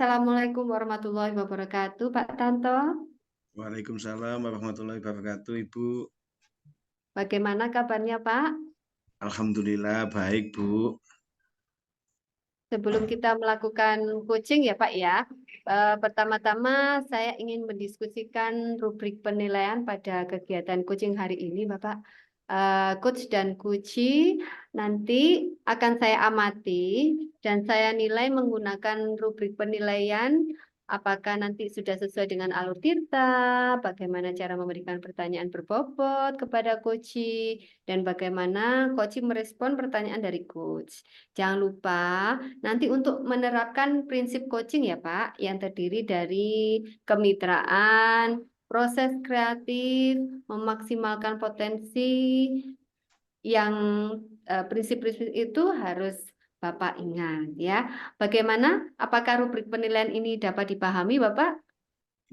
Assalamualaikum warahmatullahi wabarakatuh, Pak Tanto. Waalaikumsalam warahmatullahi wabarakatuh, Ibu. Bagaimana kabarnya, Pak? Alhamdulillah baik, Bu. Sebelum kita melakukan coaching ya, Pak ya. Pertama-tama saya ingin mendiskusikan rubrik penilaian pada kegiatan coaching hari ini, Bapak. Coach dan coach nanti akan saya amati dan saya nilai menggunakan rubrik penilaian. Apakah nanti sudah sesuai dengan alur tirta, bagaimana cara memberikan pertanyaan berbobot kepada coach, dan bagaimana coach merespon pertanyaan dari coach. Jangan lupa nanti untuk menerapkan prinsip coaching ya Pak, yang terdiri dari kemitraan, proses kreatif, memaksimalkan potensi, yang prinsip-prinsip itu harus Bapak ingat ya. Bagaimana? Apakah rubrik penilaian ini dapat dipahami Bapak?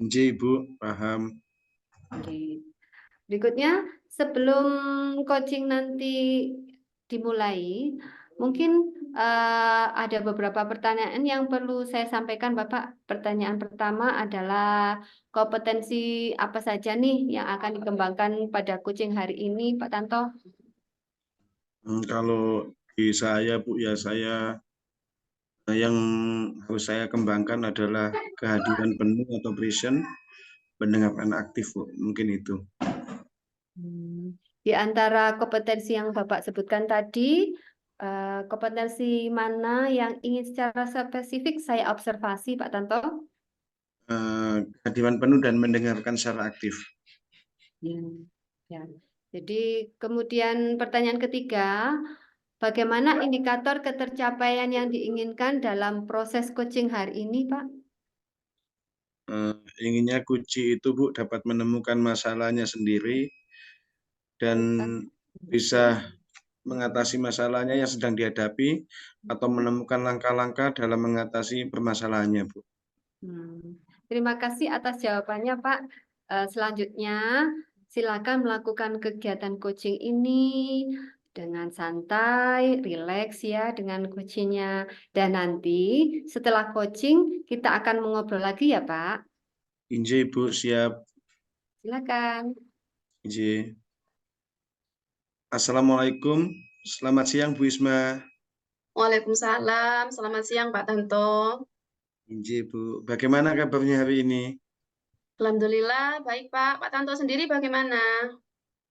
Inji, Ibu, paham. Oke. Berikutnya, sebelum coaching nanti dimulai, mungkin ada beberapa pertanyaan yang perlu saya sampaikan, Bapak. Pertanyaan pertama adalah kompetensi apa saja nih yang akan dikembangkan pada coaching hari ini, Pak Tanto? Kalau di saya, Bu, ya yang harus saya kembangkan adalah kehadiran penuh atau present, pendengaran aktif, Bu. Mungkin itu. Di antara kompetensi yang Bapak sebutkan tadi, kompetensi mana yang ingin secara spesifik saya observasi, Pak Tanto? Kehadiran penuh dan mendengarkan secara aktif. Ya. Jadi kemudian pertanyaan ketiga, bagaimana indikator ketercapaian yang diinginkan dalam proses coaching hari ini, Pak? Inginnya kunci itu, Bu, dapat menemukan masalahnya sendiri dan bisa mengatasi masalahnya yang sedang dihadapi atau menemukan langkah-langkah dalam mengatasi permasalahannya, Bu. Terima kasih atas jawabannya, Pak. Selanjutnya, silakan melakukan kegiatan coaching ini dengan santai, rileks ya dengan coachingnya. Dan nanti setelah coaching, kita akan mengobrol lagi ya, Pak. Inji, Bu, siap. Silakan. Inji. Assalamualaikum. Selamat siang, Bu Isma. Waalaikumsalam, selamat siang Pak Tanto. Inji, Bu. Bagaimana kabarnya hari ini? Alhamdulillah, baik Pak. Pak Tanto sendiri bagaimana?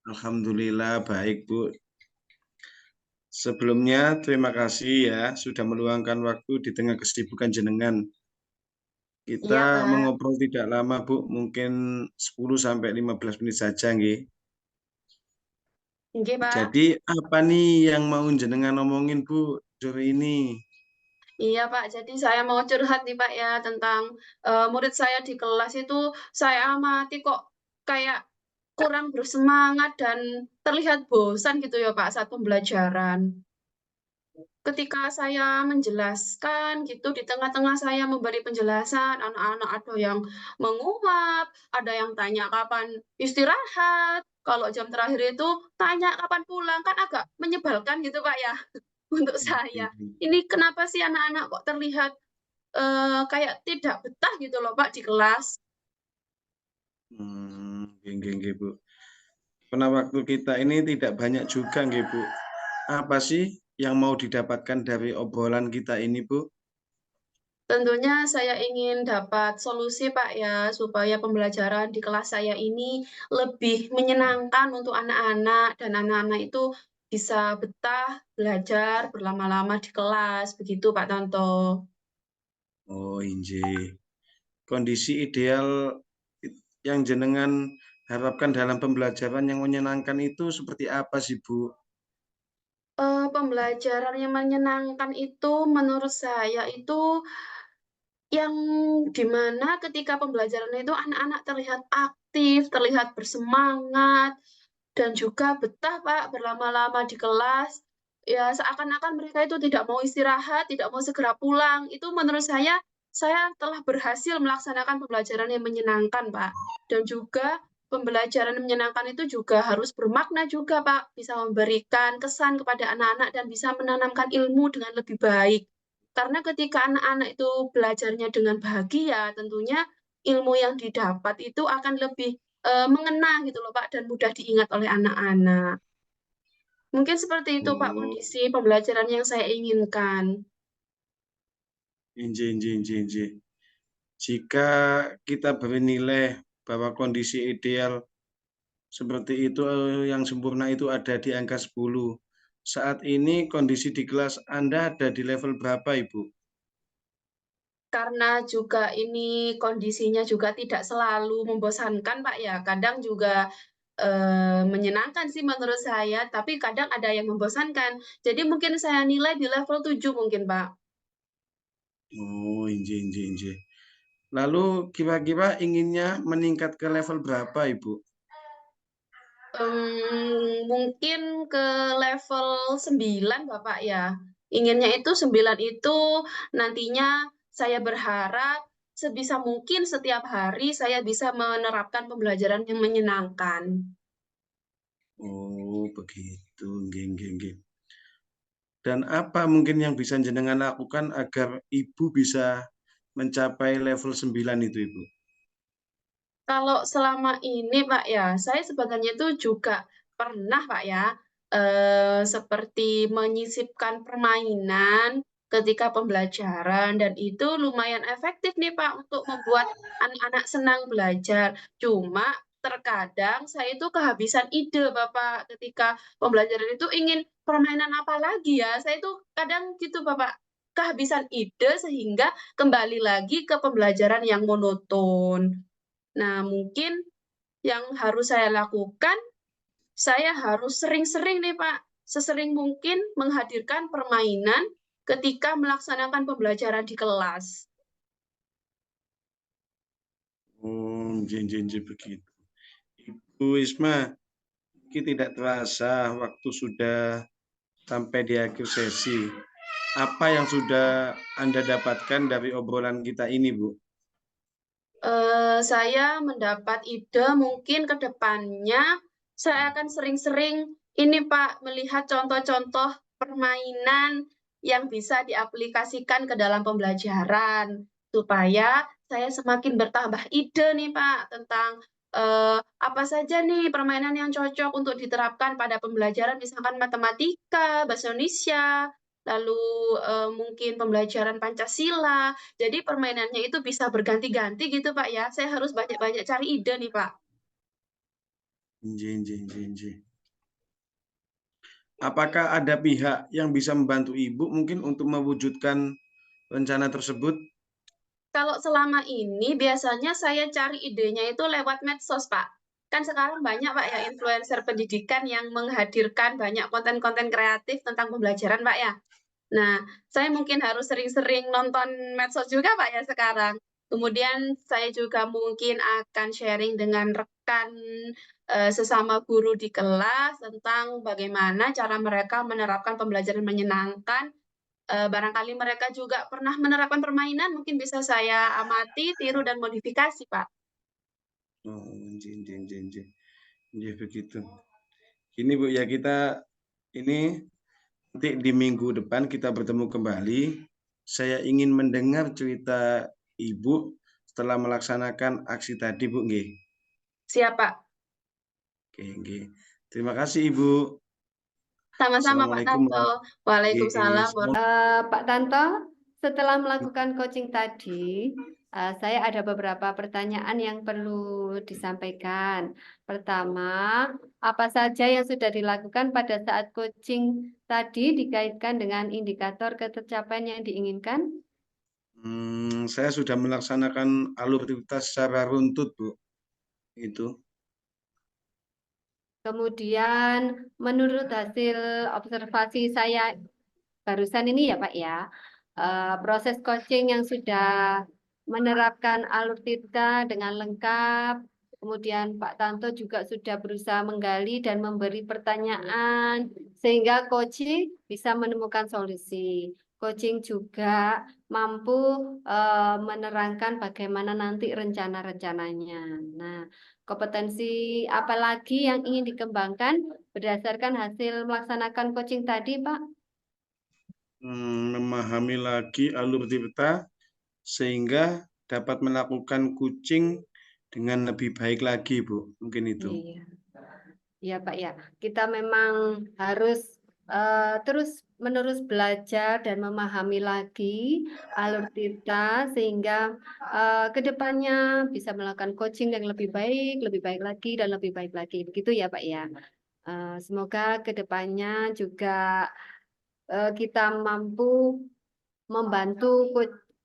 Alhamdulillah, baik, Bu. Sebelumnya, terima kasih ya sudah meluangkan waktu di tengah kesibukan jenengan. Kita Iya, Pak. mengobrol tidak lama, Bu. Mungkin 10-15 menit saja, nggih. Nggih, Pak. Jadi, apa nih yang mau jenengan omongin, Bu, sore ini? Iya, Pak. Jadi saya mau curhat nih, Pak ya, tentang murid saya di kelas itu saya amati kok kayak kurang bersemangat dan terlihat bosan gitu ya, Pak, saat pembelajaran. Ketika saya menjelaskan gitu, di tengah-tengah saya memberi penjelasan, anak-anak ada yang menguap, ada yang tanya kapan istirahat, kalau jam terakhir itu tanya kapan pulang, kan agak menyebalkan gitu, Pak, ya, untuk saya. Ini kenapa sih anak-anak kok terlihat, kayak tidak betah gitu loh, Pak, di kelas. Nggih, nggih, Bu. Karena waktu kita ini tidak banyak juga, nggih, Bu. Apa sih yang mau didapatkan dari obrolan kita ini, Bu? Tentunya saya ingin dapat solusi, Pak, ya, supaya pembelajaran di kelas saya ini lebih menyenangkan untuk anak-anak dan anak-anak itu bisa betah belajar berlama-lama di kelas, begitu Pak Tanto. Oh, inji. Kondisi ideal yang jenengan harapkan dalam pembelajaran yang menyenangkan itu seperti apa sih, Bu? Pembelajaran yang menyenangkan itu menurut saya itu yang di mana ketika pembelajaran itu anak-anak terlihat aktif, terlihat bersemangat, dan juga betah, Pak, berlama-lama di kelas. Ya, seakan-akan mereka itu tidak mau istirahat, tidak mau segera pulang. Itu menurut saya telah berhasil melaksanakan pembelajaran yang menyenangkan, Pak. Dan juga pembelajaran yang menyenangkan itu juga harus bermakna juga, Pak. Bisa memberikan kesan kepada anak-anak dan bisa menanamkan ilmu dengan lebih baik. Karena ketika anak-anak itu belajarnya dengan bahagia, tentunya ilmu yang didapat itu akan lebih mengena gitu loh Pak, dan mudah diingat oleh anak-anak. Mungkin seperti itu Pak Oh, kondisi pembelajaran yang saya inginkan. inji. Jika kita bernilai bahwa kondisi ideal seperti itu yang sempurna itu ada di angka 10. Saat ini kondisi di kelas Anda ada di level berapa, Ibu? Karena juga ini kondisinya juga tidak selalu membosankan Pak ya, kadang juga menyenangkan sih menurut saya, tapi kadang ada yang membosankan. Jadi mungkin saya nilai di level 7 mungkin Pak. Oh, inji. Lalu kira-kira inginnya meningkat ke level berapa, Ibu? Mungkin ke level 9 Bapak ya. Inginnya itu 9 itu nantinya saya berharap sebisa mungkin setiap hari saya bisa menerapkan pembelajaran yang menyenangkan. Oh, begitu. Nggih. Dan apa mungkin yang bisa jenengan lakukan agar Ibu bisa mencapai level 9 itu, Ibu? Kalau selama ini Pak ya, saya sebenarnya itu juga pernah Pak ya, seperti menyisipkan permainan ketika pembelajaran dan itu lumayan efektif nih Pak untuk membuat anak-anak senang belajar. Cuma terkadang saya itu kehabisan ide Bapak ketika pembelajaran itu ingin permainan apa lagi ya, saya itu kadang gitu Bapak, kehabisan ide sehingga kembali lagi ke pembelajaran yang monoton. Nah, mungkin yang harus saya lakukan, saya harus sering-sering nih Pak, sesering mungkin menghadirkan permainan ketika melaksanakan pembelajaran di kelas. Oh, nggih, begitu. Ibu Isma, ini tidak terasa waktu sudah sampai di akhir sesi. Apa yang sudah Anda dapatkan dari obrolan kita ini, Bu? Saya mendapat ide mungkin ke depannya saya akan sering-sering ini Pak, melihat contoh-contoh permainan yang bisa diaplikasikan ke dalam pembelajaran, supaya saya semakin bertambah ide nih Pak, tentang apa saja nih permainan yang cocok untuk diterapkan pada pembelajaran, misalkan matematika, bahasa Indonesia, lalu mungkin pembelajaran Pancasila. Jadi permainannya itu bisa berganti-ganti gitu Pak ya. Saya harus banyak-banyak cari ide nih Pak. Nggih. Apakah ada pihak yang bisa membantu Ibu mungkin untuk mewujudkan rencana tersebut? Kalau selama ini biasanya saya cari idenya itu lewat medsos Pak. Kan sekarang banyak Pak ya influencer pendidikan yang menghadirkan banyak konten-konten kreatif tentang pembelajaran Pak ya. Nah, saya mungkin harus sering-sering nonton medsos juga Pak ya sekarang. Kemudian saya juga mungkin akan sharing dengan rekan sesama guru di kelas tentang bagaimana cara mereka menerapkan pembelajaran menyenangkan. Barangkali mereka juga pernah menerapkan permainan, mungkin bisa saya amati, tiru, dan modifikasi, Pak. Oh, nggih. Nggih, begitu. Ini Bu ya kita ini nanti di minggu depan kita bertemu kembali. Saya ingin mendengar cerita Ibu setelah melaksanakan aksi tadi, Bu, nggih. Siap, Pak. Nggih. Terima kasih, Ibu. Sama-sama, Pak Assalamualaikum. Tanto. Waalaikumsalam. Nggih. Pak Tanto, setelah melakukan coaching tadi, saya ada beberapa pertanyaan yang perlu disampaikan. Pertama, apa saja yang sudah dilakukan pada saat coaching tadi dikaitkan dengan indikator ketercapaian yang diinginkan? Saya sudah melaksanakan aluritas secara runtut, Bu. Itu. Kemudian, menurut hasil observasi saya barusan ini ya Pak ya, proses coaching yang sudah menerapkan alur Tirta dengan lengkap, kemudian Pak Tanto juga sudah berusaha menggali dan memberi pertanyaan, sehingga coaching bisa menemukan solusi. Coaching juga mampu menerangkan bagaimana nanti rencana-rencananya. Nah, kompetensi apa lagi yang ingin dikembangkan berdasarkan hasil melaksanakan coaching tadi, Pak? memahami lagi alur Tirta sehingga dapat melakukan coaching dengan lebih baik lagi, Bu. Mungkin itu. Iya. Ya Pak ya, kita memang harus terus-menerus belajar dan memahami lagi alur Tirta sehingga kedepannya bisa melakukan coaching yang lebih baik lagi dan lebih baik lagi. Begitu ya Pak ya. Semoga kedepannya juga kita mampu membantu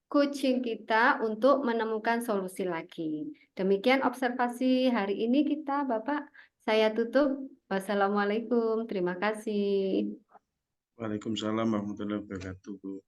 coaching kita untuk menemukan solusi lagi. Demikian observasi hari ini kita, Bapak. Saya tutup. Wassalamualaikum. Terima kasih. Waalaikumsalam warahmatullahi wabarakatuh, Bu.